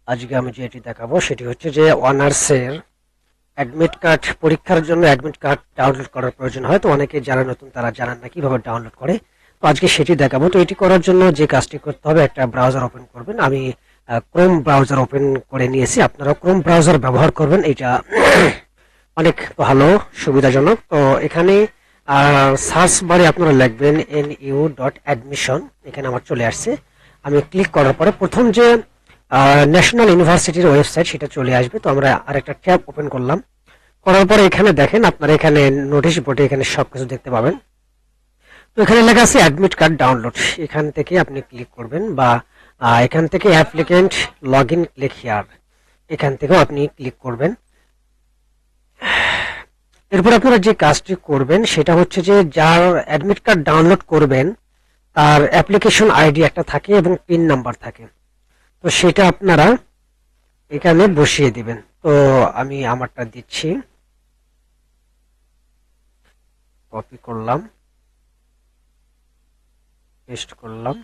আজকে আমি যেটি দেখাবো সেটি হচ্ছে যে অনার্সের অ্যাডমিট কার্ড পরীক্ষার জন্য অ্যাডমিট কার্ড ডাউনলোড করার প্রয়োজন হয়। তো অনেকে যারা নতুন তারা জানেন না কিভাবে ডাউনলোড করে। তো আজকে সেটি দেখাবো। তো এটি করার জন্য যে কাজটি করতে হবে, একটা ব্রাউজার ওপেন করবেন। আমি ক্রোম ব্রাউজার ওপেন করে নিয়েছি, আপনারা ক্রোম ব্রাউজার ব্যবহার করবেন, এটা অনেক ভালো, সুবিধাজনক। তো এখানে সার্চ বারে আপনারা লিখবেন nu.admission, এখানে আমার চলে আসছে। আমি ক্লিক করার পরে প্রথম যে ন্যাশনাল ইউনিভার্সিটির ওয়েবসাইট সেটা চলে আসবে। তো আমরা আরেকটা ট্যাব ওপেন করলাম, করার পরে এখানে দেখেন, আপনারা এখানে নোটিশ বোর্ডে এখানে সবকিছু দেখতে পাবেন। তো এখানে লেখা আছে অ্যাডমিট কার্ড ডাউনলোড, এখান থেকে আপনি ক্লিক করবেন, বা এখান থেকে applicant log in click here, এখান থেকেও আপনি ক্লিক করবেন। এরপর আপনারা যে কাজটি করবেন সেটা হচ্ছে যে যার অ্যাডমিট কার্ড ডাউনলোড করবেন তার অ্যাপ্লিকেশন আইডি একটা থাকে এবং পিন নাম্বার থাকে। তো সেটা আপনারা এখানে বসিয়ে দিবেন। তো আমি আমারটা দিচ্ছি, কপি করলাম, পেস্ট করলাম।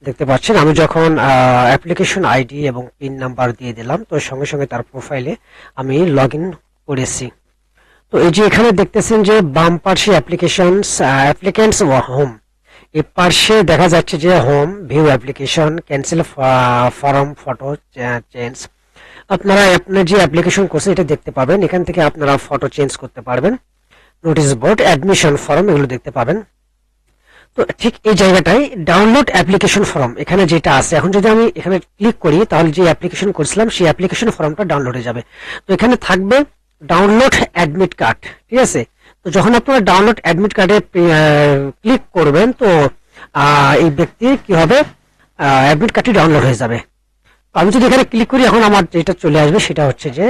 দেখতে পাচ্ছেন আমি যখন অ্যাপ্লিকেশন আইডি এবং পিন নাম্বার দিয়ে দিলাম, তো সঙ্গে সঙ্গে তার প্রোফাইলে আমি লগ ইন করেছি। তো এই যে এখানে দেখতেছেন যে বাম পাশে অ্যাপ্লিকেন্টস হোম, এই পাশে দেখা যাচ্ছে যে home, view application, cancel form, photo change. আপনারা আপনার যে অ্যাপ্লিকেশন করছেন এটা দেখতে পাবেন, এখান থেকে আপনারা ফটো চেঞ্জ করতে পারবেন। নোটিশ বোর্ড, অ্যাডমিশন ফর্ম, এগুলো দেখতে পাবেন। তো ঠিক এই জায়গাটায় ডাউনলোড অ্যাপ্লিকেশন ফর্ম এখানে যেটা আছে, এখন যদি আমি এখানে ক্লিক করি তাহলে যে অ্যাপ্লিকেশন করেছিলাম সেই অ্যাপ্লিকেশন ফর্মটা ডাউনলোড হয়ে যাবে। তো এখানে থাকবে ডাউনলোড অ্যাডমিট কার্ড, ঠিক আছে। তো যখন আপনারা ডাউনলোড অ্যাডমিট কার্ডে ক্লিক করবেন, তো এই ব্যক্তির কি হবে, অ্যাডমিট কার্ডটি ডাউনলোড হয়ে যাবে। তো আমি যদি এখানে ক্লিক করি, এখন আমার যেটা চলে আসবে সেটা হচ্ছে যে